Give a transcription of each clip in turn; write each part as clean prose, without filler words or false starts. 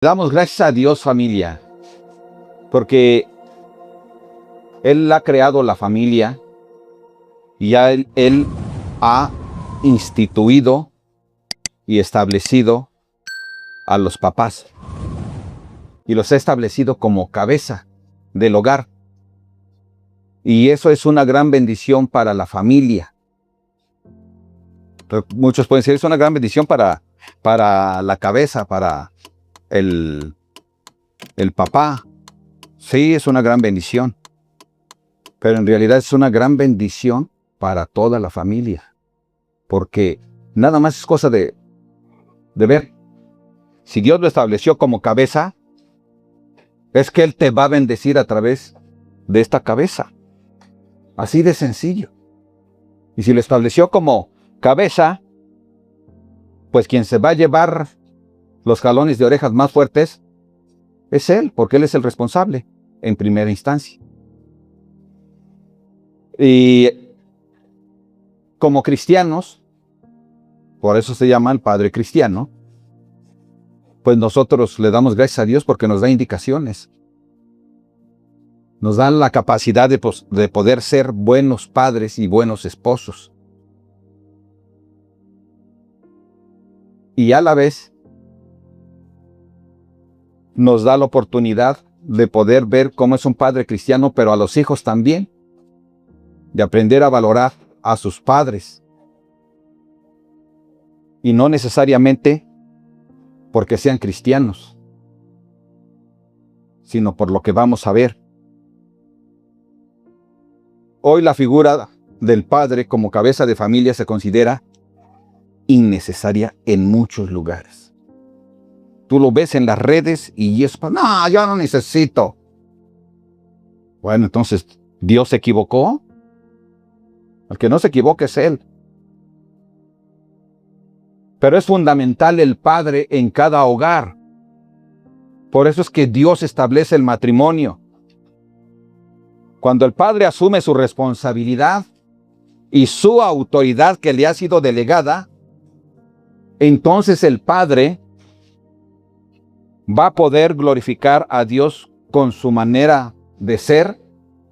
Damos gracias a Dios, familia, porque Él ha creado la familia y Él ha instituido y establecido a los papás y los ha establecido como cabeza del hogar. Y eso es una gran bendición para la familia. Muchos pueden decir, es una gran bendición para la cabeza, para el papá. Sí, es una gran bendición. Pero en realidad es una gran bendición para toda la familia. Porque nada más es cosa de ver. Si Dios lo estableció como cabeza, es que Él te va a bendecir a través de esta cabeza. Así de sencillo. Y si lo estableció como cabeza, pues quien se va a llevar los jalones de orejas más fuertes es Él, porque Él es el responsable en primera instancia. Y como cristianos, por eso se llama el Padre Cristiano, pues nosotros le damos gracias a Dios porque nos da indicaciones. Nos dan la capacidad de poder ser buenos padres y buenos esposos. Y a la vez nos da la oportunidad de poder ver cómo es un padre cristiano, pero a los hijos también, de aprender a valorar a sus padres. Y no necesariamente porque sean cristianos, sino por lo que vamos a ver. Hoy la figura del padre como cabeza de familia se considera innecesaria en muchos lugares. Tú lo ves en las redes y es para, no, yo no necesito. Bueno, entonces, ¿Dios se equivocó? El que no se equivoca es Él. Pero es fundamental el padre en cada hogar. Por eso es que Dios establece el matrimonio. Cuando el padre asume su responsabilidad y su autoridad que le ha sido delegada, entonces el padre va a poder glorificar a Dios con su manera de ser,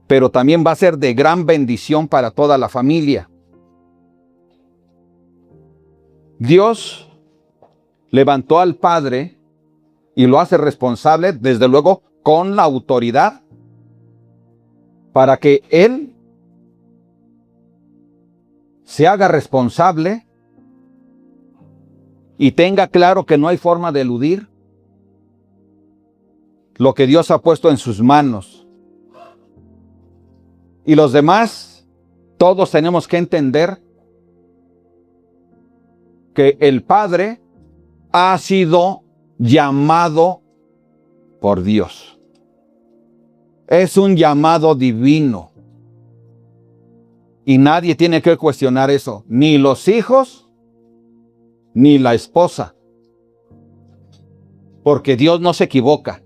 pero también va a ser de gran bendición para toda la familia. Dios levantó al padre y lo hace responsable, desde luego, con la autoridad, para que él se haga responsable y tenga claro que no hay forma de eludir lo que Dios ha puesto en sus manos. Y los demás, todos tenemos que entender que el Padre ha sido llamado por Dios. Es un llamado divino. Y nadie tiene que cuestionar eso, ni los hijos, ni la esposa. Porque Dios no se equivoca.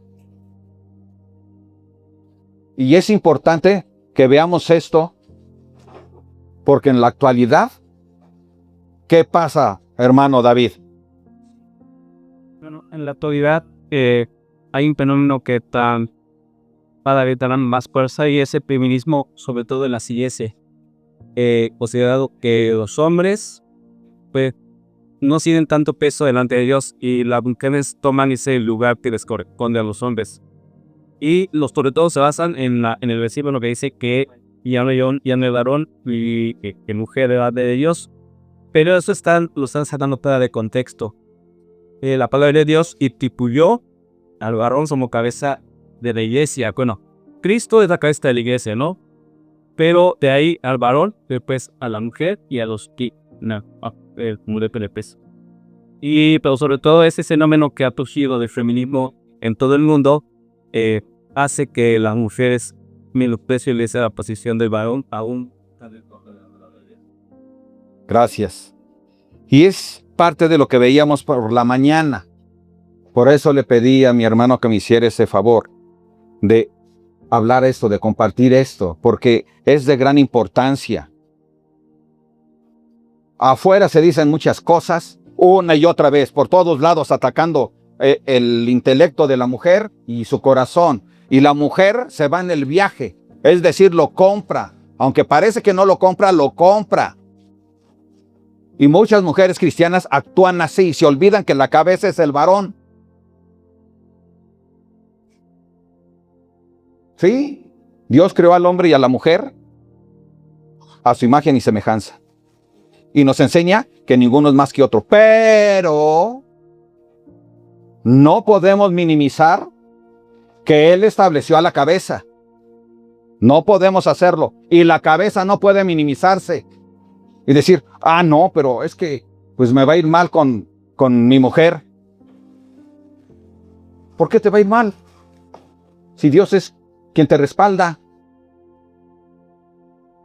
Y es importante que veamos esto, porque en la actualidad, ¿qué pasa, hermano David? Bueno, en la actualidad hay un fenómeno que cada vez da más fuerza y es el feminismo, sobre todo en la iglesia. Considerado que los hombres pues no tienen tanto peso delante de Dios y las mujeres toman ese lugar que les corresponde a los hombres. Y sobre todo se basan en el versículo que dice que ya no hay varón y que mujer delante de Dios. Pero eso lo están sacando fuera de contexto. La palabra de Dios instituyó al varón como cabeza de la iglesia. Bueno, Cristo es la cabeza de la iglesia, ¿no? Pero de ahí al varón, después a la mujer y a los que pero sobre todo ese fenómeno que ha surgido del feminismo en todo el mundo hace que las mujeres menosprecien la posición del varón aún. Gracias. Y es parte de lo que veíamos por la mañana. Por eso le pedí a mi hermano que me hiciera ese favor de hablar esto, de compartir esto, porque es de gran importancia. Afuera se dicen muchas cosas, una y otra vez, por todos lados atacando el intelecto de la mujer y su corazón. Y la mujer se va en el viaje, es decir, lo compra. Aunque parece que no lo compra, lo compra. Y muchas mujeres cristianas actúan así, se olvidan que la cabeza es el varón. ¿Sí? Dios creó al hombre y a la mujer a su imagen y semejanza. Y nos enseña que ninguno es más que otro. Pero no podemos minimizar que Él estableció a la cabeza. No podemos hacerlo. Y la cabeza no puede minimizarse. Y decir, ah, no, pero es que pues me va a ir mal con mi mujer. ¿Por qué te va a ir mal? Si Dios es quien te respalda.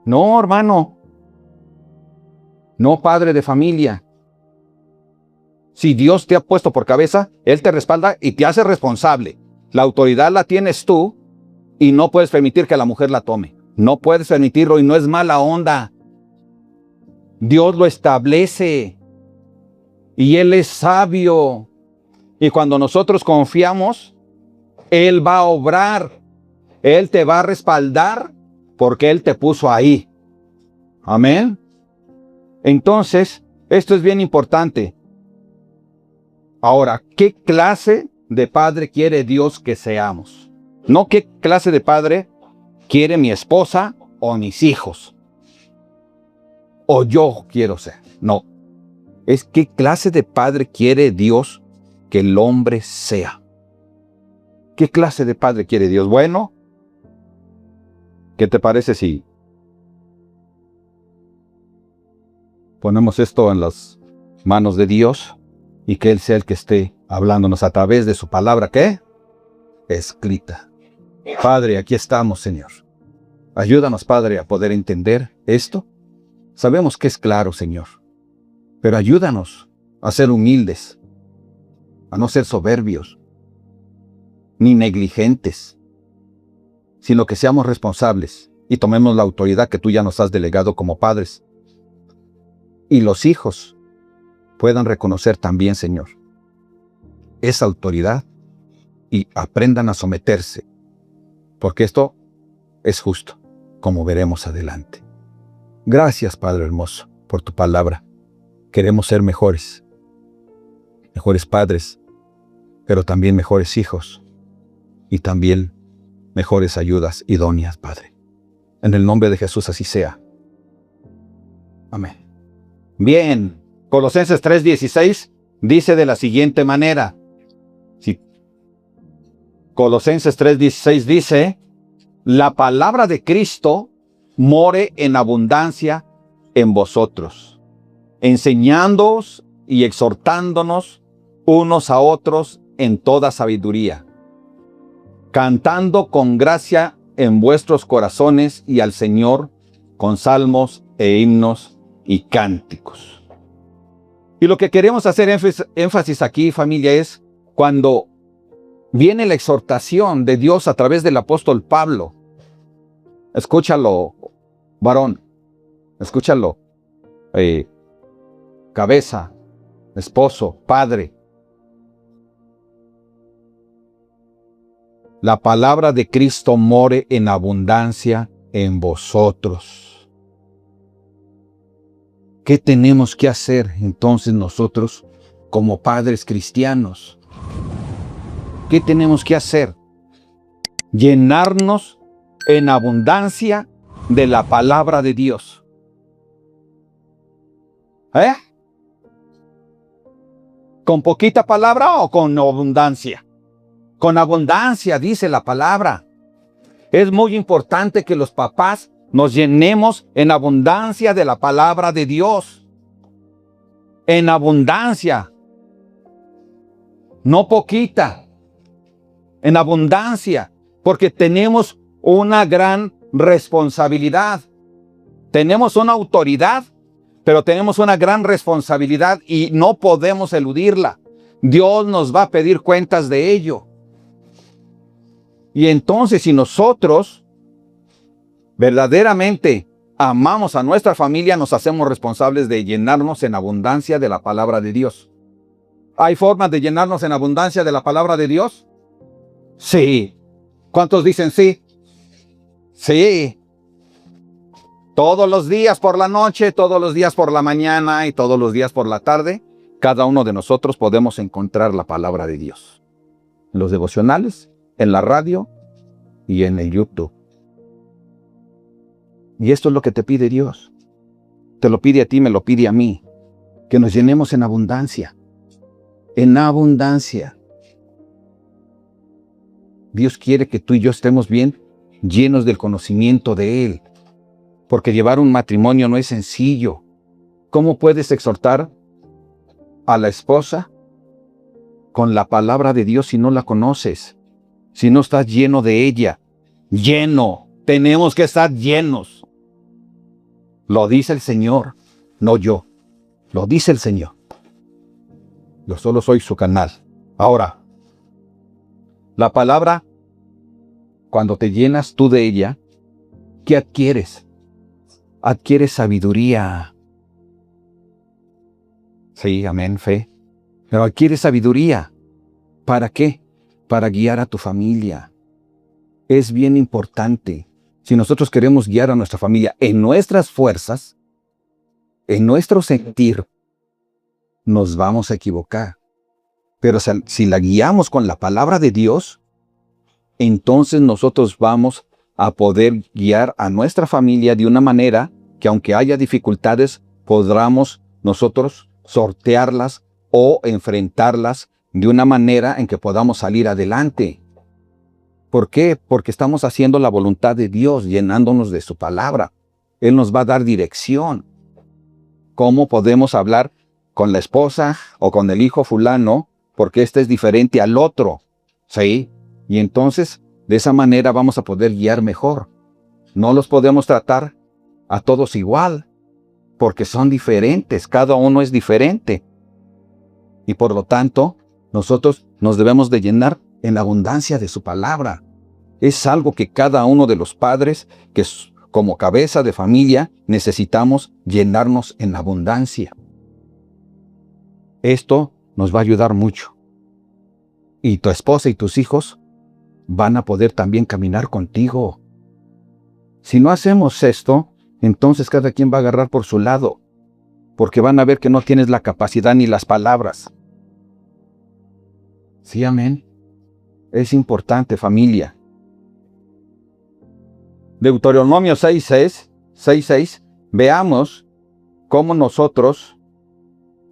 No, hermano. No, padre de familia. Si Dios te ha puesto por cabeza, Él te respalda y te hace responsable. La autoridad la tienes tú y no puedes permitir que la mujer la tome. No puedes permitirlo y no es mala onda. Dios lo establece y Él es sabio. Y cuando nosotros confiamos, Él va a obrar. Él te va a respaldar porque Él te puso ahí. Amén. Entonces, esto es bien importante. Ahora, ¿qué clase de padre quiere Dios que seamos? No qué clase de padre quiere mi esposa o mis hijos. O yo quiero ser. No. Es qué clase de padre quiere Dios que el hombre sea. ¿Qué clase de padre quiere Dios? Bueno, ¿qué te parece si ponemos esto en las manos de Dios y que Él sea el que esté hablándonos a través de su palabra, ¿qué? Escrita. Padre, aquí estamos, Señor. Ayúdanos, Padre, a poder entender esto. Sabemos que es claro, Señor, pero ayúdanos a ser humildes, a no ser soberbios, ni negligentes, sino que seamos responsables y tomemos la autoridad que tú ya nos has delegado como padres. Y los hijos puedan reconocer también, Señor, esa autoridad y aprendan a someterse, porque esto es justo, como veremos adelante. Gracias, Padre hermoso, por tu palabra. Queremos ser mejores padres, pero también mejores hijos y también mejores ayudas idóneas, Padre. En el nombre de Jesús así sea. Amén. Bien, Colosenses 3:16 dice de la siguiente manera. Sí. Colosenses 3:16 dice, la palabra de Cristo more en abundancia en vosotros, enseñándoos y exhortándonos unos a otros en toda sabiduría, cantando con gracia en vuestros corazones y al Señor con salmos e himnos y cánticos. Y lo que queremos hacer énfasis aquí, familia, es cuando viene la exhortación de Dios a través del apóstol Pablo. Escúchalo, varón. Escúchalo. Cabeza, esposo, padre. La palabra de Cristo more en abundancia en vosotros. ¿Qué tenemos que hacer entonces nosotros como padres cristianos? ¿Qué tenemos que hacer? Llenarnos en abundancia de la palabra de Dios. ¿Con poquita palabra o con abundancia? Con abundancia, dice la palabra. Es muy importante que los papás nos llenemos en abundancia de la palabra de Dios. En abundancia. No poquita. En abundancia. Porque tenemos una gran responsabilidad. Tenemos una autoridad, pero tenemos una gran responsabilidad y no podemos eludirla. Dios nos va a pedir cuentas de ello. Y entonces, si nosotros verdaderamente amamos a nuestra familia, nos hacemos responsables de llenarnos en abundancia de la palabra de Dios. ¿Hay formas de llenarnos en abundancia de la palabra de Dios? Sí. ¿Cuántos dicen sí? Sí. Todos los días por la noche, todos los días por la mañana y todos los días por la tarde, cada uno de nosotros podemos encontrar la palabra de Dios. En los devocionales, en la radio y en el YouTube. Y esto es lo que te pide Dios. Te lo pide a ti, me lo pide a mí. Que nos llenemos en abundancia. En abundancia. Dios quiere que tú y yo estemos bien llenos del conocimiento de Él. Porque llevar un matrimonio no es sencillo. ¿Cómo puedes exhortar a la esposa con la palabra de Dios si no la conoces? Si no estás lleno de ella. Lleno. Tenemos que estar llenos. Lo dice el Señor, no yo. Lo dice el Señor. Yo solo soy su canal. Ahora, la palabra, cuando te llenas tú de ella, ¿qué adquieres? Adquieres sabiduría. Sí, amén, fe. Pero adquieres sabiduría. ¿Para qué? Para guiar a tu familia. Es bien importante. Si nosotros queremos guiar a nuestra familia en nuestras fuerzas, en nuestro sentir, nos vamos a equivocar. Pero si la guiamos con la palabra de Dios, entonces nosotros vamos a poder guiar a nuestra familia de una manera que aunque haya dificultades, podamos nosotros sortearlas o enfrentarlas de una manera en que podamos salir adelante. ¿Por qué? Porque estamos haciendo la voluntad de Dios, llenándonos de su palabra. Él nos va a dar dirección. ¿Cómo podemos hablar con la esposa o con el hijo fulano? Porque este es diferente al otro. ¿Sí? Y entonces, de esa manera vamos a poder guiar mejor. No los podemos tratar a todos igual, porque son diferentes. Cada uno es diferente. Y por lo tanto, nosotros nos debemos de llenar en la abundancia de su palabra. Es algo que cada uno de los padres, que como cabeza de familia, necesitamos llenarnos en abundancia. Esto nos va a ayudar mucho. Y tu esposa y tus hijos van a poder también caminar contigo. Si no hacemos esto, entonces cada quien va a agarrar por su lado, porque van a ver que no tienes la capacidad ni las palabras. Sí, amén. Es importante, familia. Deuteronomio 6:6, veamos cómo nosotros,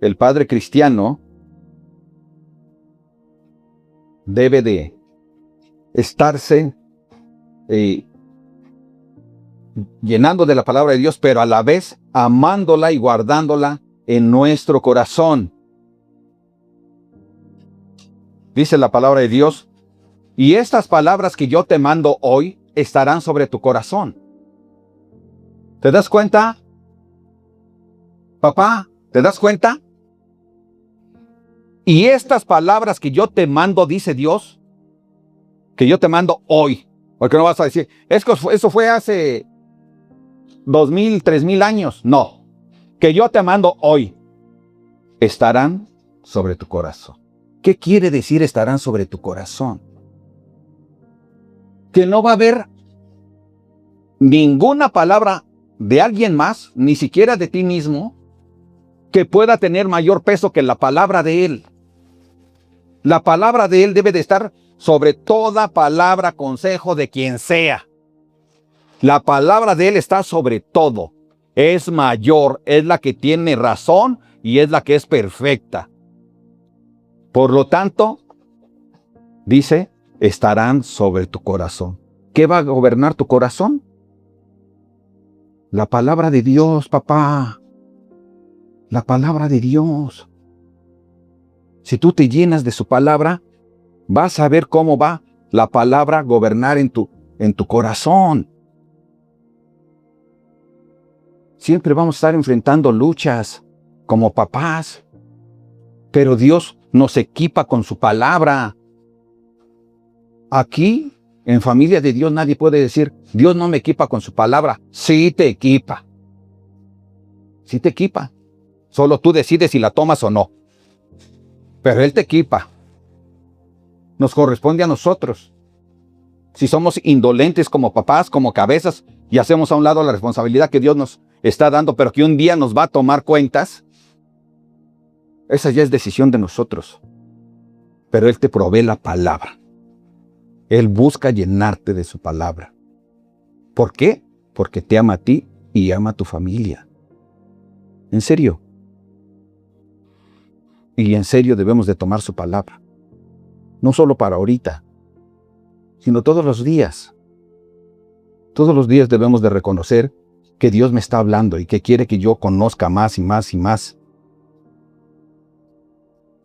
el padre cristiano, debe de estarse llenando de la palabra de Dios, pero a la vez amándola y guardándola en nuestro corazón. Dice la palabra de Dios, y estas palabras que yo te mando hoy estarán sobre tu corazón. ¿Te das cuenta? Papá, ¿te das cuenta? Y estas palabras que yo te mando, dice Dios, que yo te mando hoy. Porque no vas a decir, eso fue hace 2000, 3000 años. No, que yo te mando hoy. Estarán sobre tu corazón. ¿Qué quiere decir estarán sobre tu corazón? Que no va a haber ninguna palabra de alguien más, ni siquiera de ti mismo, que pueda tener mayor peso que la palabra de Él. La palabra de Él debe de estar sobre toda palabra, consejo de quien sea. La palabra de Él está sobre todo. Es mayor, es la que tiene razón y es la que es perfecta. Por lo tanto, dice, estarán sobre tu corazón. ¿Qué va a gobernar tu corazón? La palabra de Dios, papá. La palabra de Dios. Si tú te llenas de su palabra, vas a ver cómo va la palabra a gobernar en tu corazón. Siempre vamos a estar enfrentando luchas como papás, pero Dios nos equipa con su palabra. Aquí, en Familia de Dios, nadie puede decir, Dios no me equipa con su palabra. Sí te equipa. Sí te equipa. Solo tú decides si la tomas o no. pero Él te equipa. Nos corresponde a nosotros. Si somos indolentes como papás, como cabezas, y hacemos a un lado la responsabilidad que Dios nos está dando, pero que un día nos va a tomar cuentas, esa ya es decisión de nosotros. Pero Él te provee la palabra. Él busca llenarte de su palabra. ¿Por qué? Porque te ama a ti y ama a tu familia. En serio. Y en serio debemos de tomar su palabra. No solo para ahorita, sino todos los días. Todos los días debemos de reconocer que Dios me está hablando y que quiere que yo conozca más y más y más.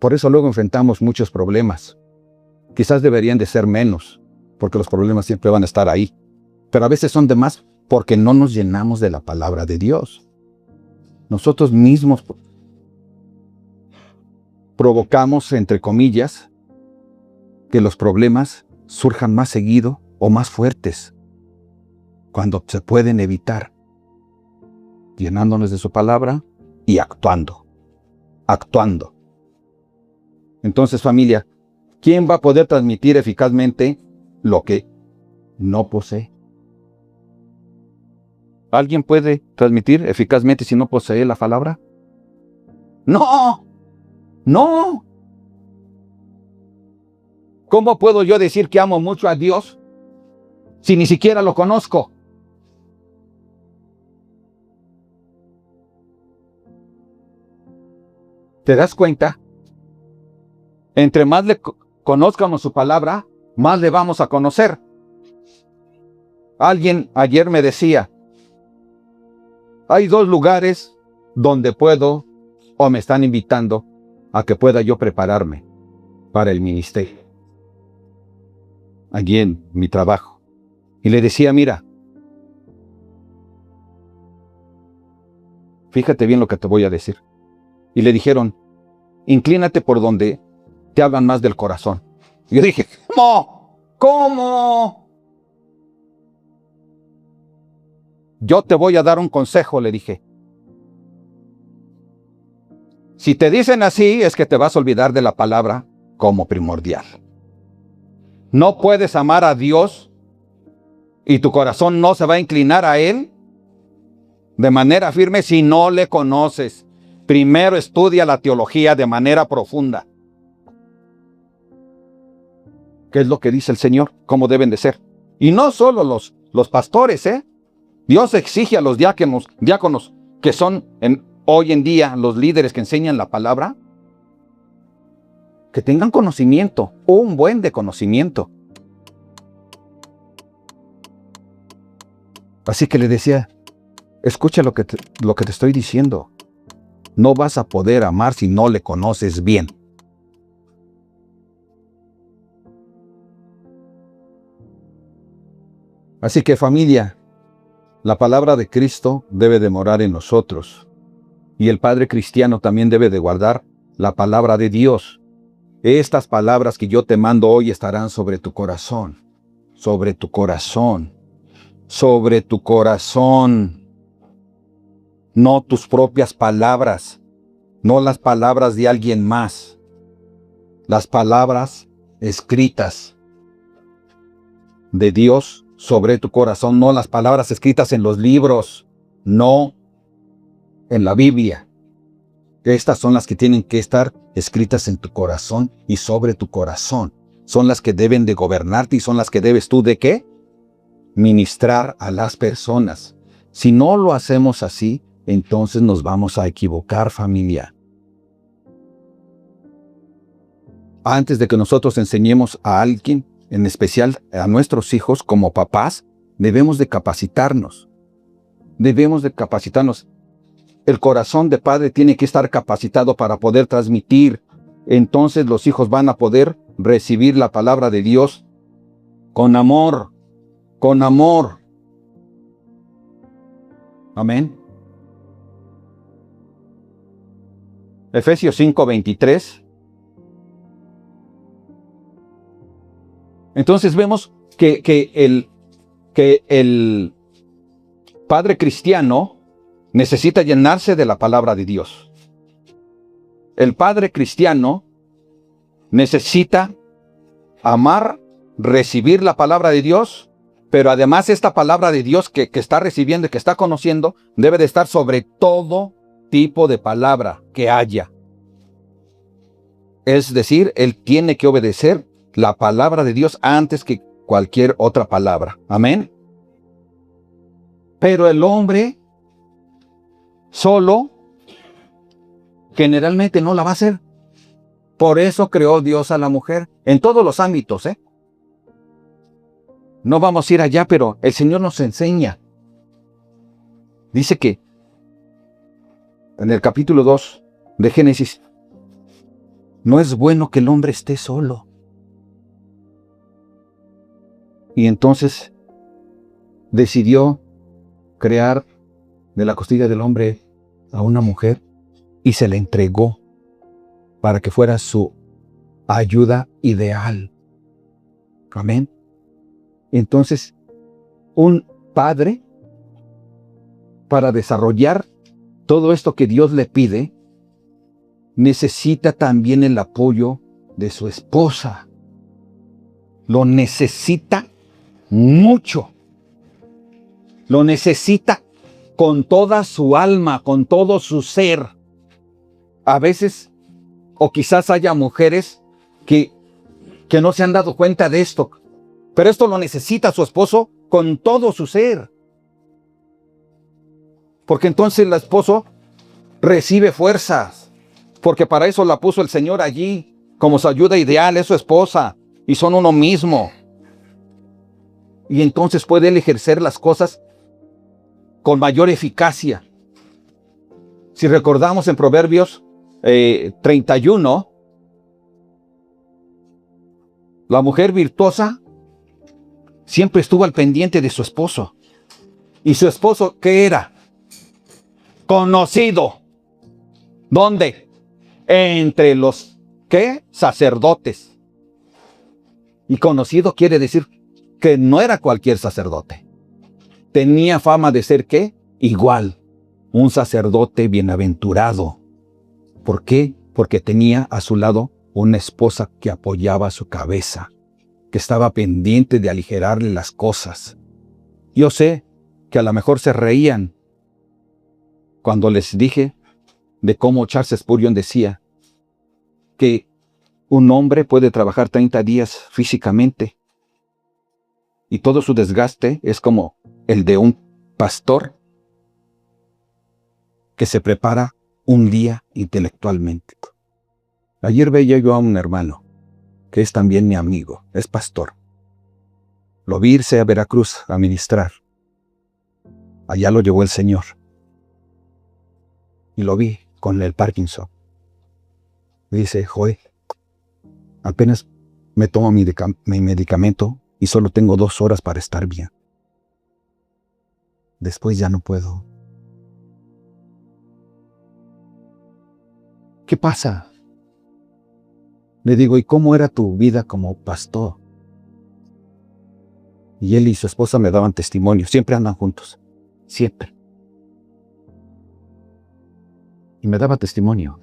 Por eso luego enfrentamos muchos problemas. Quizás deberían de ser menos, porque los problemas siempre van a estar ahí. Pero a veces son de más porque no nos llenamos de la palabra de Dios. Nosotros mismos provocamos, entre comillas, que los problemas surjan más seguido o más fuertes, cuando se pueden evitar, llenándonos de su palabra y actuando. Entonces, familia, ¿quién va a poder transmitir eficazmente lo que no posee? ¿Alguien puede transmitir eficazmente si no posee la palabra? ¡No! ¡No! ¿Cómo puedo yo decir que amo mucho a Dios si ni siquiera lo conozco? ¿Te das cuenta? Entre más le conozcamos su palabra, más le vamos a conocer. Alguien ayer me decía, hay 2 lugares donde puedo o me están invitando a que pueda yo prepararme para el ministerio. Allí en mi trabajo. Y le decía, mira, fíjate bien lo que te voy a decir. Y le dijeron, inclínate por donde te hablan más del corazón. Y yo dije, ¿cómo? ¿Cómo? Yo te voy a dar un consejo, le dije. Si te dicen así, es que te vas a olvidar de la palabra como primordial. No puedes amar a Dios y tu corazón no se va a inclinar a Él de manera firme si no le conoces. Primero estudia la teología de manera profunda. ¿Qué es lo que dice el Señor? ¿Cómo deben de ser? Y no solo los pastores, ¿eh? Dios exige a los diáconos que son hoy en día los líderes que enseñan la palabra, que tengan conocimiento, un buen de conocimiento. Así que le decía, escucha lo que te estoy diciendo. No vas a poder amar si no le conoces bien. Así que familia, la palabra de Cristo debe de morar en nosotros. Y el Padre cristiano también debe de guardar la palabra de Dios. Estas palabras que yo te mando hoy estarán sobre tu corazón. Sobre tu corazón. Sobre tu corazón. No tus propias palabras. No las palabras de alguien más. Las palabras escritas de Dios sobre tu corazón, no las palabras escritas en los libros, no en la Biblia. Estas son las que tienen que estar escritas en tu corazón y sobre tu corazón. Son las que deben de gobernarte y son las que debes tú ¿de qué? Ministrar a las personas. Si no lo hacemos así, entonces nos vamos a equivocar, familia. Antes de que nosotros enseñemos a alguien, en especial a nuestros hijos como papás, debemos de capacitarnos. Debemos de capacitarnos. El corazón de padre tiene que estar capacitado para poder transmitir. Entonces los hijos van a poder recibir la palabra de Dios con amor. Con amor. Amén. Efesios 5:23. Entonces vemos que el padre cristiano necesita llenarse de la palabra de Dios. El padre cristiano necesita amar, recibir la palabra de Dios, pero además esta palabra de Dios que está recibiendo y que está conociendo debe de estar sobre todo tipo de palabra que haya. Es decir, él tiene que obedecer la palabra de Dios antes que cualquier otra palabra. Amén. Pero el hombre solo generalmente no la va a hacer. Por eso creó Dios a la mujer en todos los ámbitos, ¿eh? No vamos a ir allá, pero el Señor nos enseña. Dice que en el capítulo 2 de Génesis, no es bueno que el hombre esté solo. Y entonces decidió crear de la costilla del hombre a una mujer y se la entregó para que fuera su ayuda ideal. Amén. Entonces, un padre, para desarrollar todo esto que Dios le pide, necesita también el apoyo de su esposa. Lo necesita mucho. Lo necesita con toda su alma, con todo su ser. A veces, o quizás haya mujeres que no se han dado cuenta de esto, pero esto lo necesita su esposo con todo su ser. Porque entonces el esposo recibe fuerzas, porque para eso la puso el Señor allí, como su ayuda ideal, es su esposa, y son uno mismo. Y entonces puede él ejercer las cosas con mayor eficacia. Si recordamos en Proverbios 31, la mujer virtuosa siempre estuvo al pendiente de su esposo. ¿Y su esposo qué era? Conocido. ¿Dónde? Entre los, ¿qué? Sacerdotes. Y conocido quiere decir que no era cualquier sacerdote. Tenía fama de ser, ¿qué? Igual. Un sacerdote bienaventurado. ¿Por qué? Porque tenía a su lado una esposa que apoyaba su cabeza, que estaba pendiente de aligerarle las cosas. Yo sé que a lo mejor se reían cuando les dije de cómo Charles Spurgeon decía que un hombre puede trabajar 30 días físicamente y todo su desgaste es como el de un pastor que se prepara un día intelectualmente. Ayer veía yo a un hermano que es también mi amigo, es pastor. Lo vi irse a Veracruz a ministrar. Allá lo llevó el Señor. Y lo vi con el Parkinson. Dice, Joel, apenas me tomo mi medicamento y solo tengo 2 horas para estar bien. Después ya no puedo. ¿Qué pasa? Le digo, ¿y cómo era tu vida como pastor? Y él y su esposa me daban testimonio. Siempre andan juntos. Siempre. Y me daba testimonio.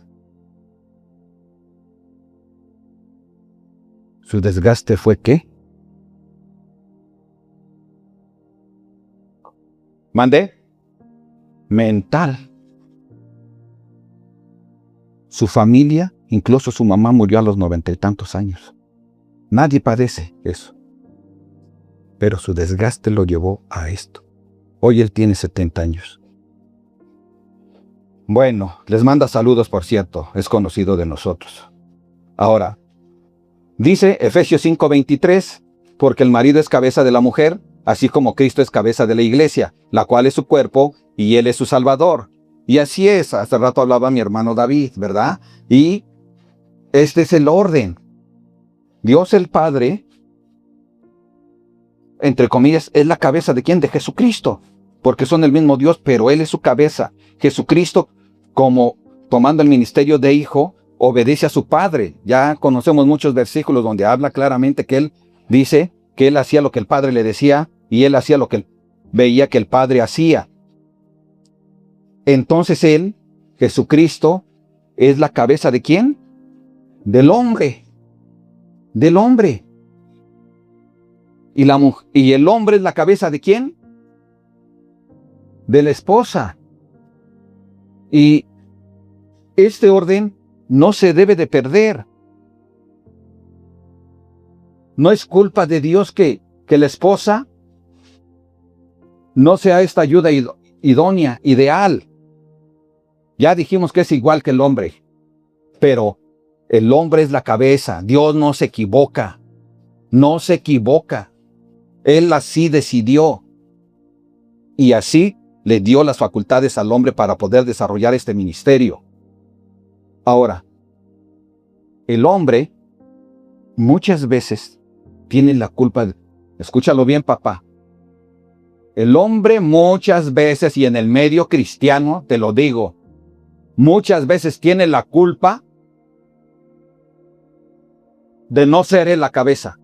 Su desgaste fue ¿qué? ¿Mandé? Mental. Su familia, incluso su mamá, murió a los 90 y tantos años. Nadie padece eso. Pero su desgaste lo llevó a esto. Hoy él tiene 70 años. Bueno, les manda saludos, por cierto, es conocido de nosotros. Ahora, dice Efesios 5:23, porque el marido es cabeza de la mujer, así como Cristo es cabeza de la iglesia, la cual es su cuerpo y él es su salvador. Y así es, hace rato hablaba mi hermano David, ¿verdad? Y este es el orden. Dios el Padre, entre comillas, es la cabeza de ¿quién? De Jesucristo, porque son el mismo Dios, pero Él es su cabeza. Jesucristo, como tomando el ministerio de hijo, obedece a su Padre. Ya conocemos muchos versículos donde habla claramente que Él dice que Él hacía lo que el Padre le decía y Él hacía lo que Él veía que el Padre hacía. Entonces Él, Jesucristo, es la cabeza ¿de quién? Del hombre. del hombre. ¿Y el hombre es la cabeza de quién? De la esposa. Y este orden no se debe de perder. No es culpa de Dios que la esposa no sea esta ayuda idónea, ideal. Ya dijimos que es igual que el hombre, pero el hombre es la cabeza. Dios no se equivoca. No se equivoca. Él así decidió. Y así le dio las facultades al hombre para poder desarrollar este ministerio. Ahora, el hombre muchas veces tiene la culpa. Escúchalo bien, papá. El hombre muchas veces, y en el medio cristiano, te lo digo, muchas veces tiene la culpa de no ser él la cabeza.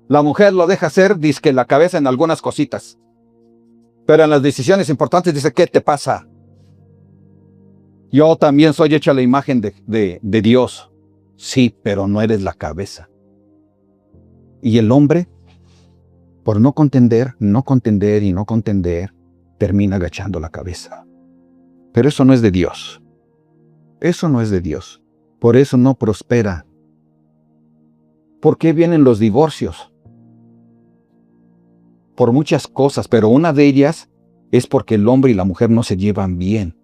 La mujer lo deja ser, dizque la cabeza en algunas cositas. Pero en las decisiones importantes dice, ¿qué te pasa? Yo también soy hecho a la imagen de Dios. Sí, pero no eres la cabeza. Y el hombre, por no contender, termina agachando la cabeza. Pero eso no es de Dios. Eso no es de Dios. Por eso no prospera. ¿Por qué vienen los divorcios? Por muchas cosas, pero una de ellas es porque el hombre y la mujer no se llevan bien.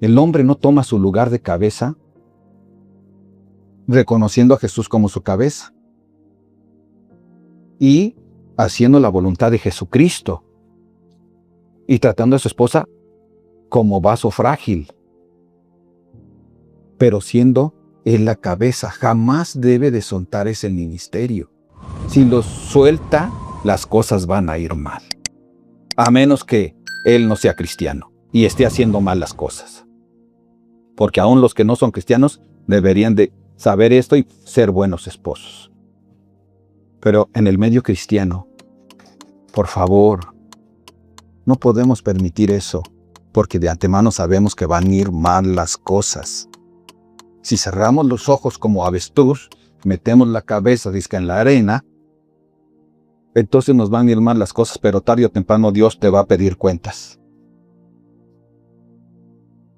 El hombre no toma su lugar de cabeza, reconociendo a Jesús como su cabeza y haciendo la voluntad de Jesucristo y tratando a su esposa como vaso frágil, pero siendo él la cabeza. Jamás debe de soltar ese ministerio. Si lo suelta, las cosas van a ir mal, a menos que él no sea cristiano y esté haciendo mal las cosas, porque aún los que no son cristianos deberían de saber esto y ser buenos esposos. Pero en el medio cristiano, por favor, no podemos permitir eso, porque de antemano sabemos que van a ir mal las cosas. Si cerramos los ojos como avestruz, metemos la cabeza dizque en la arena, entonces nos van a ir mal las cosas, pero tarde o temprano Dios te va a pedir cuentas.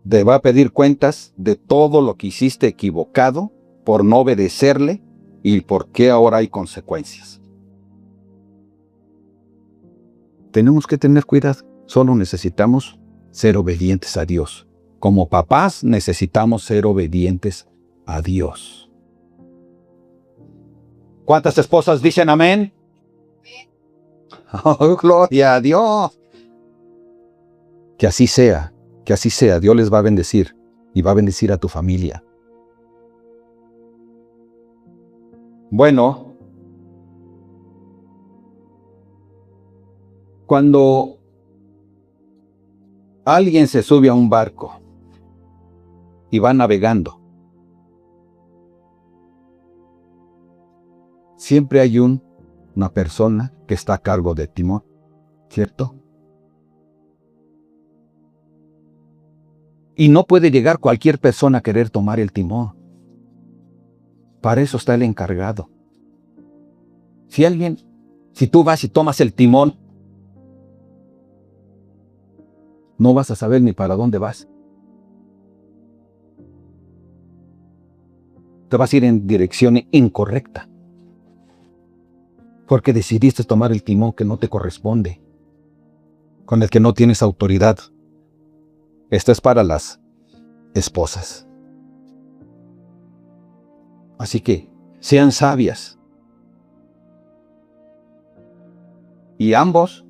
Te va a pedir cuentas de todo lo que hiciste equivocado por no obedecerle y por qué ahora hay consecuencias. Tenemos que tener cuidado. Solo necesitamos ser obedientes a Dios. Como papás necesitamos ser obedientes a Dios. ¿Cuántas esposas dicen amén? Oh, gloria a Dios. Que así sea, que así sea. Dios les va a bendecir y va a bendecir a tu familia. Bueno, cuando alguien se sube a un barco y va navegando, siempre hay una persona que está a cargo del timón, ¿cierto? Y no puede llegar cualquier persona a querer tomar el timón. Para eso está el encargado. Si tú vas y tomas el timón, no vas a saber ni para dónde vas. Te vas a ir en dirección incorrecta, porque decidiste tomar el timón que no te corresponde, con el que no tienes autoridad. Esto es para las esposas. Así que sean sabias. Y ambos,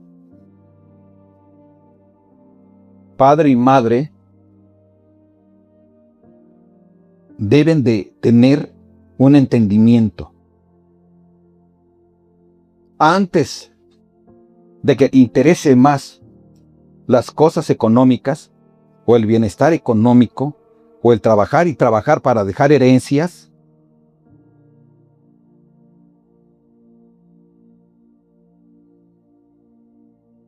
padre y madre, deben de tener un entendimiento. Antes de que interese más las cosas económicas, o el bienestar económico, o el trabajar y trabajar para dejar herencias,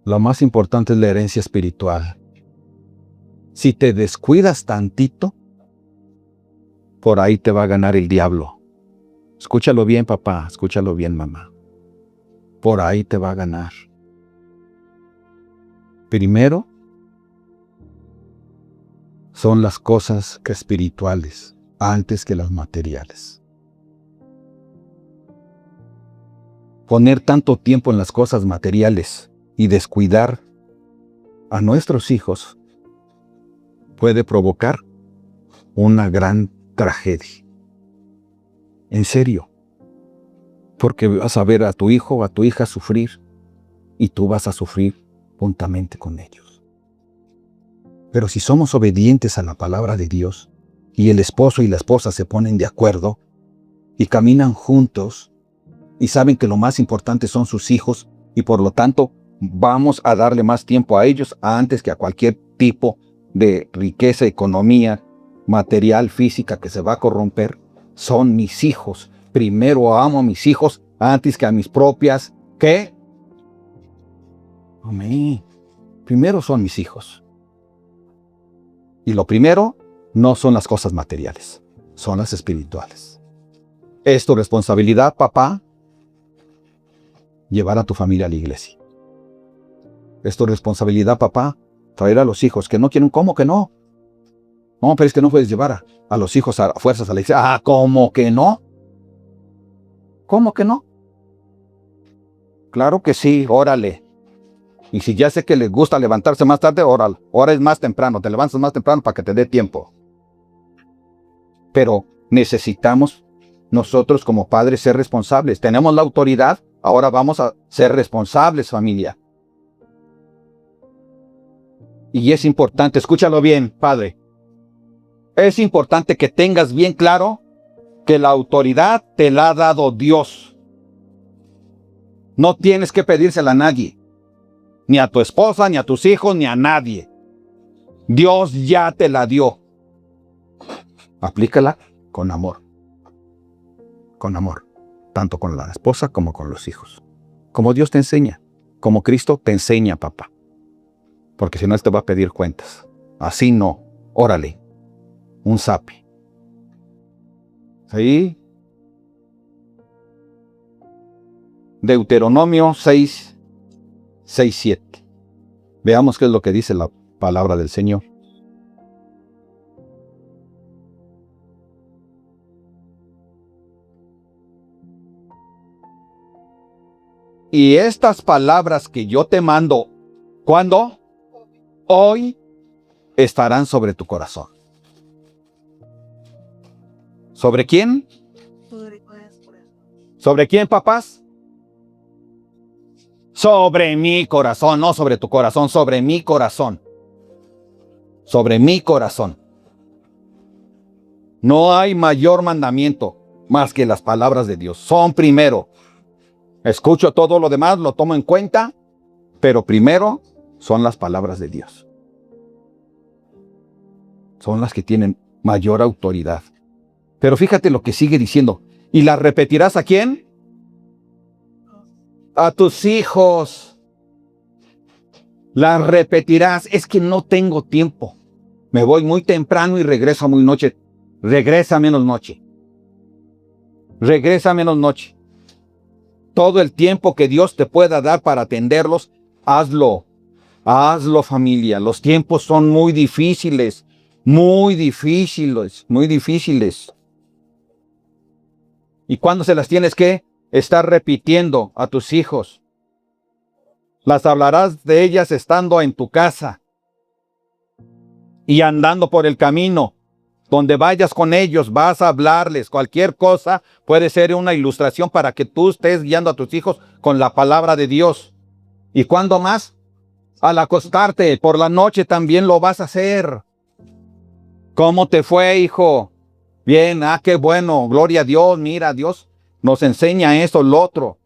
lo más importante es la herencia espiritual. Si te descuidas tantito, por ahí te va a ganar el diablo. Escúchalo bien, papá, escúchalo bien, mamá. Por ahí te va a ganar. Primero, son las cosas espirituales antes que las materiales. Poner tanto tiempo en las cosas materiales y descuidar a nuestros hijos puede provocar una gran tragedia. En serio. Porque vas a ver a tu hijo o a tu hija sufrir y tú vas a sufrir juntamente con ellos. Pero si somos obedientes a la palabra de Dios y el esposo y la esposa se ponen de acuerdo y caminan juntos y saben que lo más importante son sus hijos y por lo tanto vamos a darle más tiempo a ellos antes que a cualquier tipo de riqueza, economía, material, física que se va a corromper, son mis hijos. Primero amo a mis hijos antes que a mis propias, ¿qué? Amén. Primero son mis hijos. Y lo primero no son las cosas materiales, son las espirituales. Es tu responsabilidad, papá, llevar a tu familia a la iglesia. Es tu responsabilidad, papá, traer a los hijos que no quieren. ¿Cómo que no? No, pero es que no puedes llevar a los hijos a fuerzas a la iglesia. Ah, ¿cómo que no? ¿Cómo que no? Claro que sí, órale. Y si ya sé que les gusta levantarse más tarde, órale. Ahora es más temprano, te levantas más temprano para que te dé tiempo. Pero necesitamos nosotros como padres ser responsables. Tenemos la autoridad, ahora vamos a ser responsables, familia. Y es importante, escúchalo bien, padre. Es importante que tengas bien claro que la autoridad te la ha dado Dios. No tienes que pedírsela a nadie. Ni a tu esposa, ni a tus hijos, ni a nadie. Dios ya te la dio. Aplícala con amor. Con amor. Tanto con la esposa como con los hijos. Como Dios te enseña. Como Cristo te enseña, papá. Porque si no, Él te va a pedir cuentas. Así no. Órale. Un zape. ¿Sí? Deuteronomio 6:7. Veamos qué es lo que dice la palabra del Señor. Y estas palabras que yo te mando, ¿cuándo? Hoy estarán sobre tu corazón. ¿Sobre quién? ¿Sobre quién, papás? Sobre mi corazón, no sobre tu corazón, sobre mi corazón. Sobre mi corazón. No hay mayor mandamiento más que las palabras de Dios. Son primero. Escucho todo lo demás, lo tomo en cuenta, pero primero son las palabras de Dios. Son las que tienen mayor autoridad. Pero fíjate lo que sigue diciendo. ¿Y las repetirás a quién? A tus hijos. Las repetirás. Es que no tengo tiempo. Me voy muy temprano y regreso muy noche. Regresa menos noche. Regresa menos noche. Todo el tiempo que Dios te pueda dar para atenderlos, hazlo. Hazlo, familia. Los tiempos son muy difíciles. Muy difíciles. Muy difíciles. ¿Y cuándo se las tienes que estar repitiendo a tus hijos? Las hablarás de ellas estando en tu casa y andando por el camino. Donde vayas con ellos, vas a hablarles. Cualquier cosa puede ser una ilustración para que tú estés guiando a tus hijos con la palabra de Dios. ¿Y cuándo más? Al acostarte, por la noche también lo vas a hacer. ¿Cómo te fue, hijo? Bien, qué bueno, gloria a Dios, mira, Dios nos enseña eso, lo otro.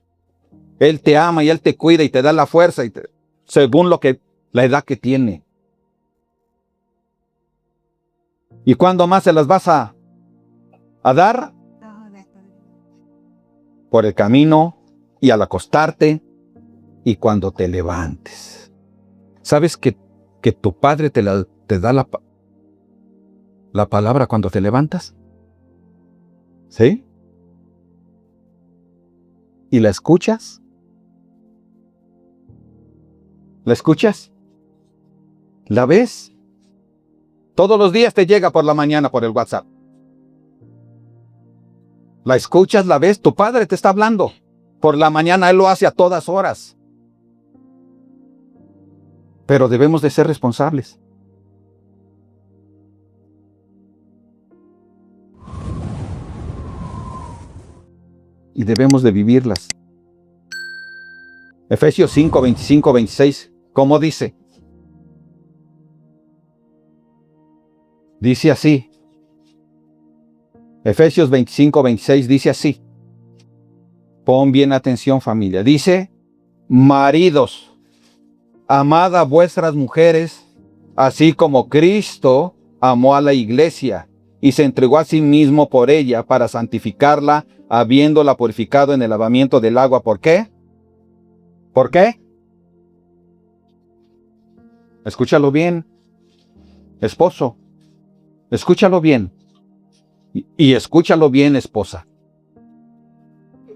Él te ama y Él te cuida y te da la fuerza según la edad que tiene. ¿Y cuándo más se las vas a dar? Por el camino y al acostarte y cuando te levantes. ¿Sabes que tu padre te da la palabra cuando te levantas? ¿Sí? ¿Y la escuchas? ¿La escuchas? ¿La ves? Todos los días te llega por la mañana por el WhatsApp. ¿La escuchas? ¿La ves? Tu padre te está hablando. Por la mañana él lo hace a todas horas. Pero debemos de ser responsables. Y debemos de vivirlas. Efesios 5, 25, 26. ¿Cómo dice? Dice así. Efesios 25, 26 dice así. Pon bien atención, familia. Dice, maridos, amad a vuestras mujeres, así como Cristo amó a la iglesia y se entregó a sí mismo por ella para santificarla, habiéndola purificado en el lavamiento del agua. ¿Por qué? ¿Por qué? Escúchalo bien, esposo. Escúchalo bien. Y escúchalo bien, esposa.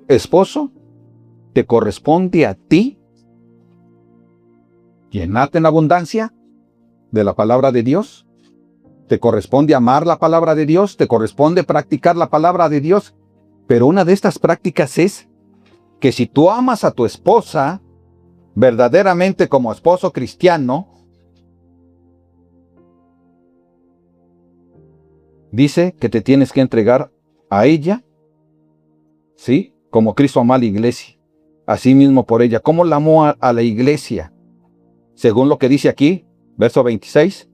Esposo, te corresponde a ti llenarte en abundancia de la palabra de Dios. Te corresponde amar la palabra de Dios. Te corresponde practicar la palabra de Dios. Pero una de estas prácticas es que si tú amas a tu esposa verdaderamente como esposo cristiano, dice que te tienes que entregar a ella, ¿sí? Como Cristo amó a la iglesia, así mismo por ella. ¿Cómo la amó a la iglesia? Según lo que dice aquí, verso 26,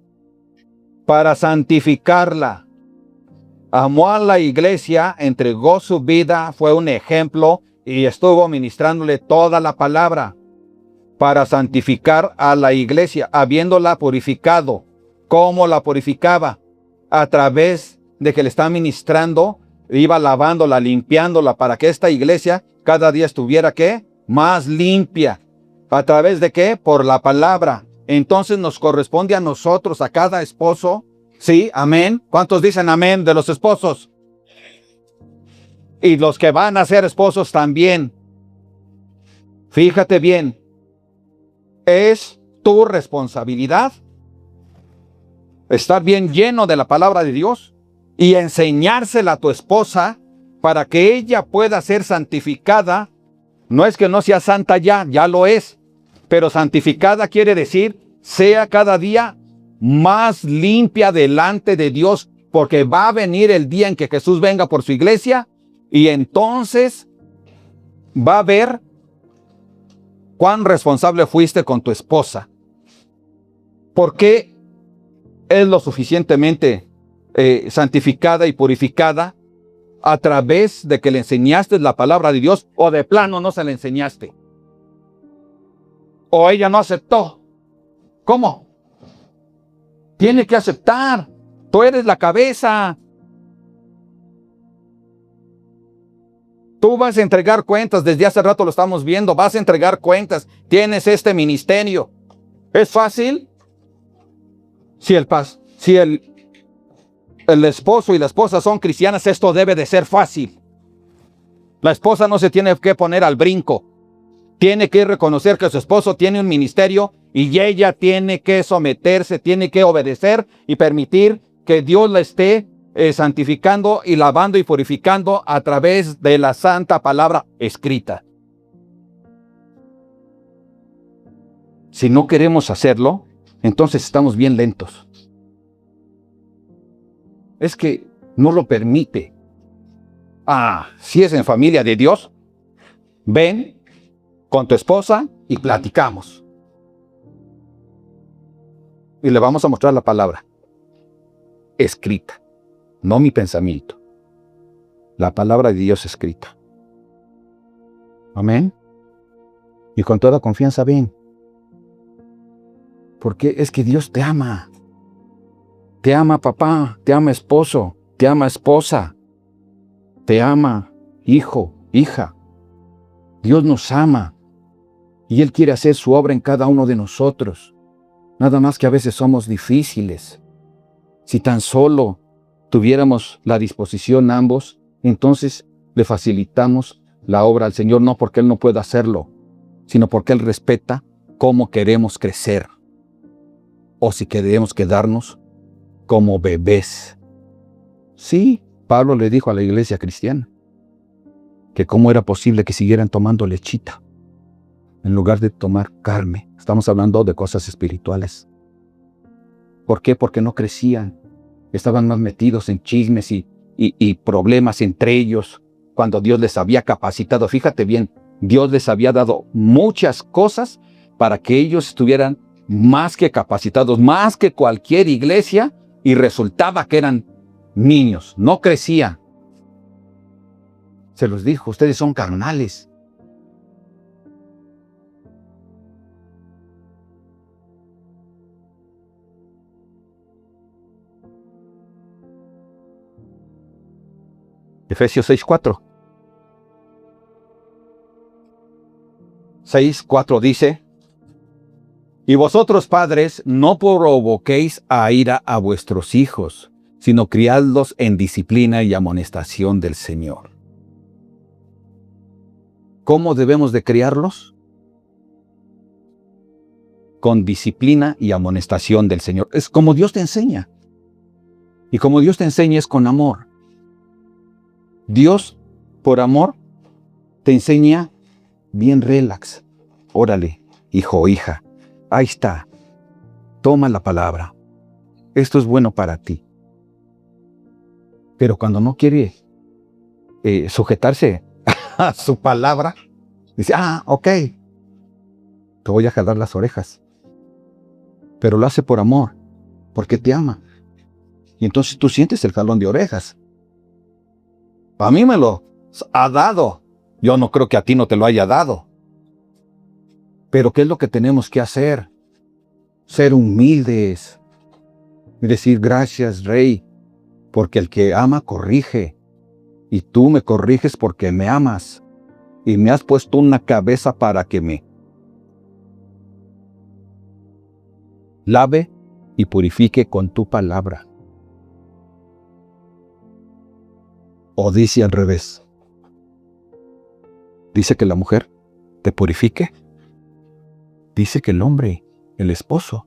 para santificarla. Amó a la iglesia, entregó su vida, fue un ejemplo y estuvo ministrándole toda la palabra para santificar a la iglesia, habiéndola purificado. ¿Cómo la purificaba? A través de que le está ministrando, iba lavándola, limpiándola para que esta iglesia cada día estuviera, ¿qué? Más limpia. ¿A través de qué? Por la palabra. Entonces nos corresponde a nosotros, a cada esposo. ¿Sí? Amén. ¿Cuántos dicen amén de los esposos? Y los que van a ser esposos también. Fíjate bien. Es tu responsabilidad estar bien lleno de la palabra de Dios y enseñársela a tu esposa para que ella pueda ser santificada. No es que no sea santa ya lo es, pero santificada quiere decir sea cada día más limpia delante de Dios, porque va a venir el día en que Jesús venga por su iglesia y entonces va a ver cuán responsable fuiste con tu esposa. ¿Por qué es lo suficientemente santificada y purificada? A través de que le enseñaste la palabra de Dios, o de plano no se la enseñaste, o ella no aceptó. ¿Cómo? Tiene que aceptar. Tú eres la cabeza. Tú vas a entregar cuentas. Desde hace rato lo estamos viendo. Vas a entregar cuentas. Tienes este ministerio. ¿Es fácil? Si el esposo y la esposa son cristianas, esto debe de ser fácil. La esposa no se tiene que poner al brinco. Tiene que reconocer que su esposo tiene un ministerio y ella tiene que someterse, tiene que obedecer y permitir que Dios la esté santificando y lavando y purificando a través de la santa palabra escrita. Si no queremos hacerlo, entonces estamos bien lentos. Es que no lo permite. Si es en familia de Dios, ven con tu esposa y platicamos. Y le vamos a mostrar la palabra escrita, no mi pensamiento. La palabra de Dios escrita. Amén. Y con toda confianza ven. Porque es que Dios te ama. Te ama papá, te ama esposo, te ama esposa, te ama hijo, hija. Dios nos ama y Él quiere hacer su obra en cada uno de nosotros. Nada más que a veces somos difíciles. Si tan solo tuviéramos la disposición ambos entonces le facilitamos la obra al Señor, no porque Él no pueda hacerlo, sino porque Él respeta cómo queremos crecer, o si queremos quedarnos como bebés. Sí, Pablo le dijo a la iglesia cristiana que cómo era posible que siguieran tomando lechita en lugar de tomar carne. Estamos hablando de cosas espirituales. ¿Por qué? Porque no crecían. Estaban más metidos en chismes y problemas entre ellos, cuando Dios les había capacitado. Fíjate bien, Dios les había dado muchas cosas para que ellos estuvieran más que capacitados, más que cualquier iglesia, y resultaba que eran niños, no crecían. Se los dijo, ustedes son carnales. Efesios 6:4. 6:4 dice: y vosotros, padres, no provoquéis a ira a vuestros hijos, sino criadlos en disciplina y amonestación del Señor. ¿Cómo debemos de criarlos? Con disciplina y amonestación del Señor. Es como Dios te enseña. Y como Dios te enseña es con amor. Dios, por amor, te enseña bien relax. Órale, hijo o hija, ahí está. Toma la palabra. Esto es bueno para ti. Pero cuando no quiere sujetarse a su palabra, dice, ok, te voy a jalar las orejas. Pero lo hace por amor, porque te ama. Y entonces tú sientes el jalón de orejas. A mí me lo ha dado. Yo no creo que a ti no te lo haya dado. Pero ¿qué es lo que tenemos que hacer? Ser humildes. Y decir, gracias, Rey, porque el que ama corrige. Y tú me corriges porque me amas. Y me has puesto una cabeza para que me lave y purifique con tu palabra. O dice al revés. Dice que la mujer te purifique. Dice que el hombre, el esposo.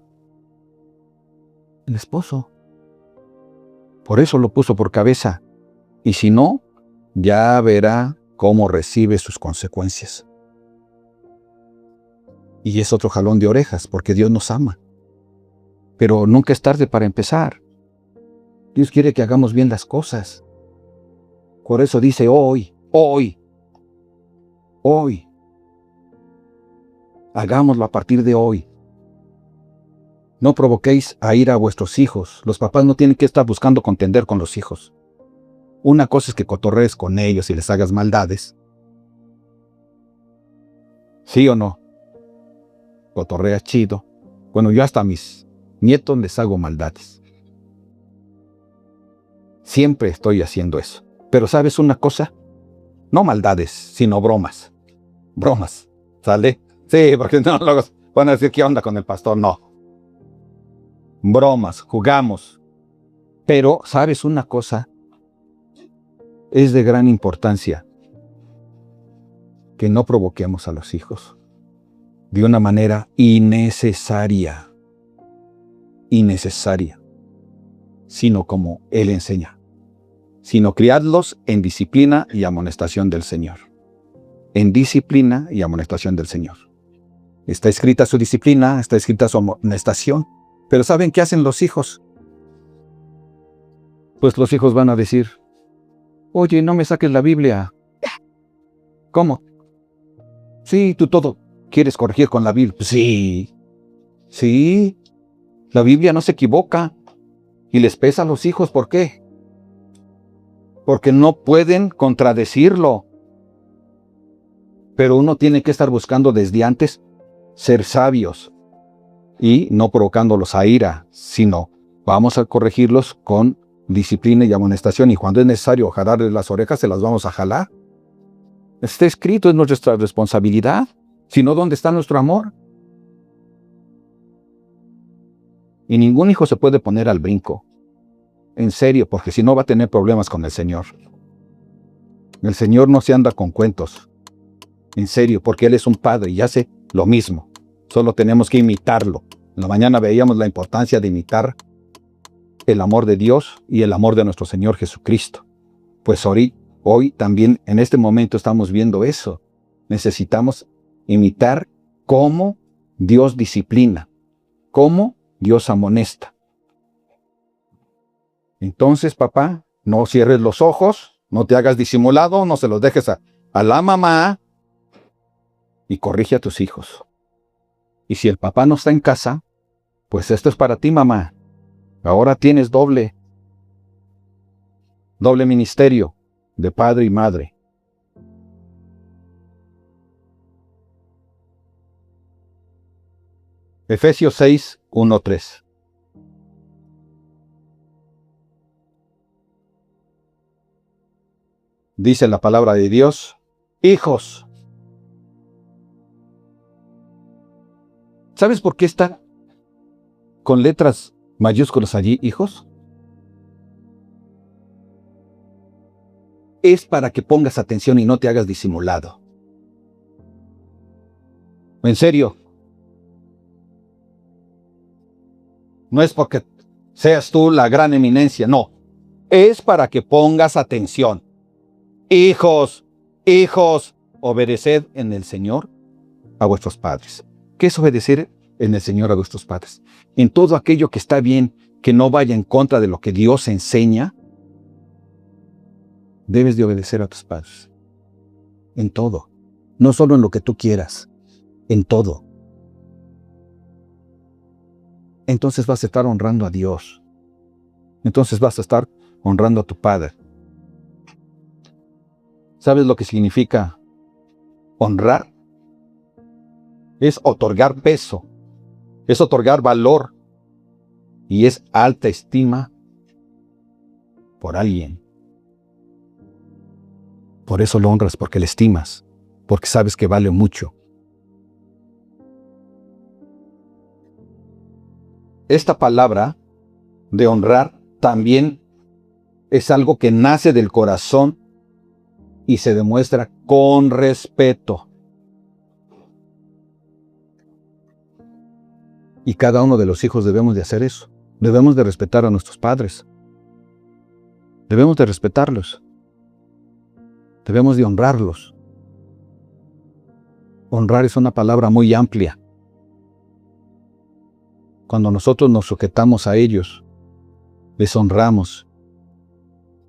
Por eso lo puso por cabeza. Y si no, ya verá cómo recibe sus consecuencias. Y es otro jalón de orejas, porque Dios nos ama. Pero nunca es tarde para empezar. Dios quiere que hagamos bien las cosas. Por eso dice hoy. Hagámoslo a partir de hoy. No provoquéis a ira a vuestros hijos. Los papás no tienen que estar buscando contender con los hijos. Una cosa es que cotorrees con ellos y les hagas maldades. ¿Sí o no? Cotorreas chido. Bueno, yo hasta a mis nietos les hago maldades. Siempre estoy haciendo eso. Pero ¿sabes una cosa? No maldades, sino bromas. Bromas. ¿Sale? Sí, porque no luego van a decir, ¿qué onda con el pastor? No. Bromas, jugamos. Pero, ¿sabes una cosa? Es de gran importancia que no provoquemos a los hijos de una manera innecesaria, sino como Él enseña, sino criadlos en disciplina y amonestación del Señor. En disciplina y amonestación del Señor. Está escrita su disciplina, está escrita su amonestación, pero ¿saben qué hacen los hijos? Pues los hijos van a decir, oye, no me saques la Biblia. ¿Cómo? Sí, tú todo quieres corregir con la Biblia. Sí, la Biblia no se equivoca. Y les pesa a los hijos, ¿por qué? Porque no pueden contradecirlo. Pero uno tiene que estar buscando desde antes ser sabios y no provocándolos a ira, sino vamos a corregirlos con disciplina y amonestación. Y cuando es necesario jalarles las orejas, se las vamos a jalar. Está escrito, es nuestra responsabilidad. Si no, ¿dónde está nuestro amor? Y ningún hijo se puede poner al brinco. En serio, porque si no va a tener problemas con el Señor. El Señor no se anda con cuentos. En serio, porque Él es un padre y hace lo mismo. Solo tenemos que imitarlo. En la mañana veíamos la importancia de imitar el amor de Dios y el amor de nuestro Señor Jesucristo. Pues hoy también en este momento estamos viendo eso. Necesitamos imitar cómo Dios disciplina, cómo Dios amonesta. Entonces, papá, no cierres los ojos, no te hagas disimulado, no se los dejes a la mamá y corrige a tus hijos. Y si el papá no está en casa, pues esto es para ti, mamá. Ahora tienes doble ministerio de padre y madre. Efesios 6, 1, 3. Dice la palabra de Dios, hijos. ¿Sabes por qué está con letras mayúsculas allí, hijos? Es para que pongas atención y no te hagas disimulado. En serio. No es porque seas tú la gran eminencia, no. Es para que pongas atención. Hijos, obedeced en el Señor a vuestros padres. ¿Qué es obedecer en el Señor a vuestros padres? En todo aquello que está bien, que no vaya en contra de lo que Dios enseña, debes de obedecer a tus padres. En todo. No solo en lo que tú quieras. En todo. Entonces vas a estar honrando a Dios. Entonces vas a estar honrando a tu Padre. ¿Sabes lo que significa honrar? Es otorgar peso, es otorgar valor y es alta estima por alguien. Por eso lo honras, porque le estimas, porque sabes que vale mucho. Esta palabra de honrar también es algo que nace del corazón y se demuestra con respeto. Y cada uno de los hijos debemos de hacer eso. Debemos de respetar a nuestros padres. Debemos de respetarlos. Debemos de honrarlos. Honrar es una palabra muy amplia. Cuando nosotros nos sujetamos a ellos, les honramos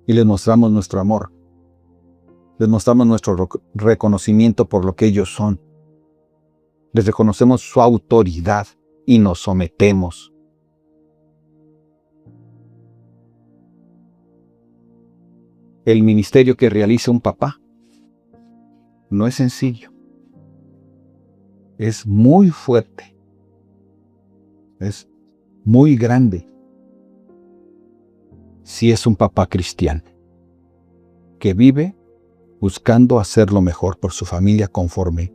y les mostramos nuestro amor. Les mostramos nuestro reconocimiento por lo que ellos son. Les reconocemos su autoridad y nos sometemos. El ministerio que realiza un papá no es sencillo. Es muy fuerte. Es muy grande. Si es un papá cristiano que vive buscando hacer lo mejor por su familia conforme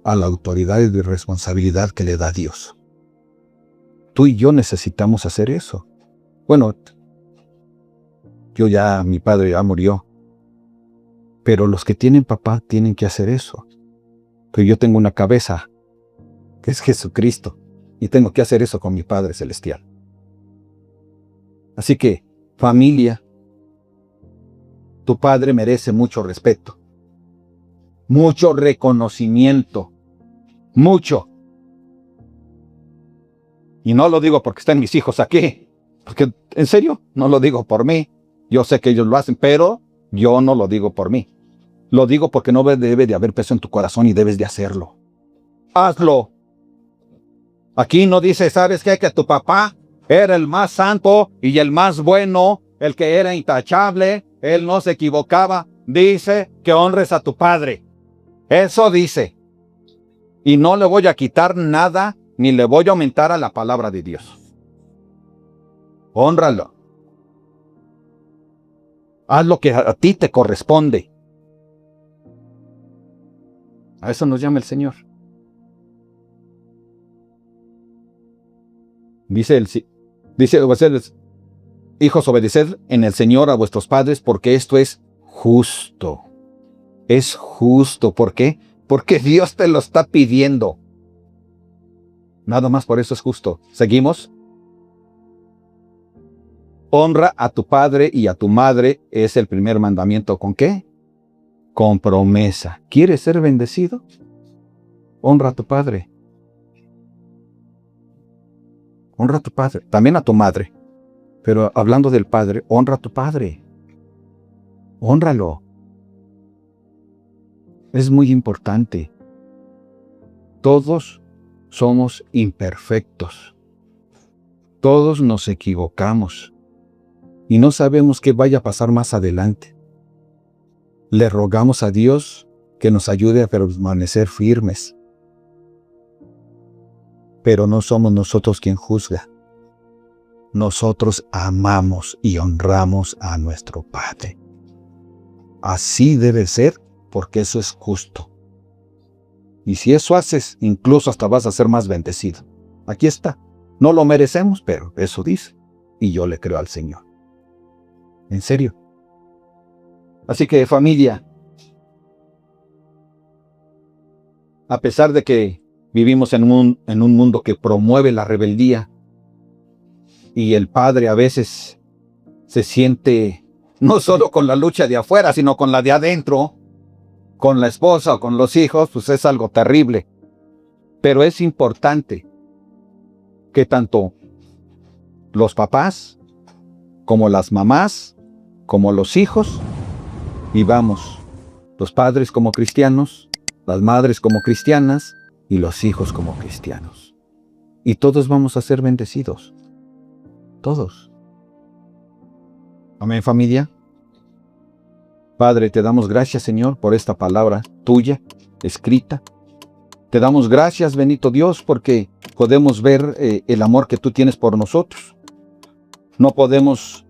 a la autoridad y responsabilidad que le da Dios. Tú y yo necesitamos hacer eso. Bueno, mi padre ya murió, pero los que tienen papá tienen que hacer eso. Pero yo tengo una cabeza, que es Jesucristo, y tengo que hacer eso con mi Padre Celestial. Así que, familia, tu padre merece mucho respeto, mucho reconocimiento, mucho. Y no lo digo porque están mis hijos aquí, porque en serio, no lo digo por mí. Yo sé que ellos lo hacen, pero yo no lo digo por mí. Lo digo porque no debe de haber peso en tu corazón y debes de hacerlo. Hazlo. Aquí no dice, ¿sabes qué? Que tu papá era el más santo y el más bueno, el que era intachable, él no se equivocaba. Dice que honres a tu padre. Eso dice. Y no le voy a quitar nada, ni le voy a aumentar a la palabra de Dios. Hónralo. Haz lo que a ti te corresponde. A eso nos llama el Señor. Dice, hijos, obedeced en el Señor a vuestros padres, porque esto es justo. Es justo. ¿Por qué? Porque Dios te lo está pidiendo. Nada más por eso es justo. ¿Seguimos? Honra a tu padre y a tu madre es el primer mandamiento. ¿Con qué? Con promesa. ¿Quieres ser bendecido? Honra a tu padre. Honra a tu padre. También a tu madre. Pero hablando del padre, honra a tu padre. Hónralo. Es muy importante. Todos somos imperfectos. Todos nos equivocamos. Y no sabemos qué vaya a pasar más adelante. Le rogamos a Dios que nos ayude a permanecer firmes. Pero no somos nosotros quien juzga. Nosotros amamos y honramos a nuestro Padre. Así debe ser, porque eso es justo. Y si eso haces, incluso hasta vas a ser más bendecido. Aquí está. No lo merecemos, pero eso dice. Y yo le creo al Señor. En serio. Así que, familia, a pesar de que vivimos en un mundo que promueve la rebeldía y el padre a veces se siente no solo con la lucha de afuera, sino con la de adentro, con la esposa o con los hijos, pues es algo terrible. Pero es importante que tanto los papás como las mamás, como los hijos, vivamos, los padres como cristianos, las madres como cristianas y los hijos como cristianos. Y todos vamos a ser bendecidos. Todos. Amén, familia. Padre, te damos gracias, Señor, por esta palabra tuya, escrita. Te damos gracias, bendito Dios, porque podemos ver el amor que tú tienes por nosotros. No podemos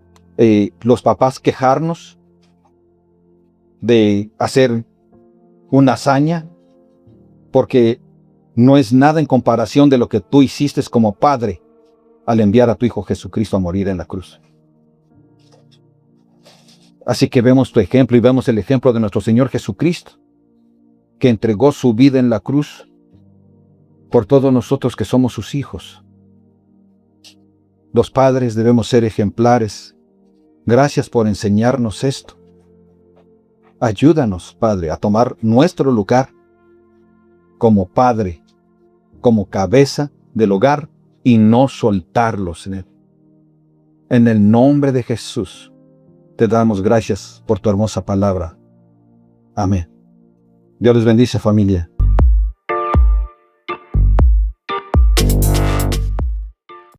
los papás quejarnos de hacer una hazaña, porque no es nada en comparación de lo que tú hiciste como padre al enviar a tu Hijo Jesucristo a morir en la cruz. Así que vemos tu ejemplo y vemos el ejemplo de nuestro Señor Jesucristo, que entregó su vida en la cruz por todos nosotros que somos sus hijos. Los padres debemos ser ejemplares. Gracias por enseñarnos esto. Ayúdanos, Padre, a tomar nuestro lugar como padre, como cabeza del hogar y no soltarlos en él. En el nombre de Jesús, te damos gracias por tu hermosa palabra. Amén. Dios les bendice, familia.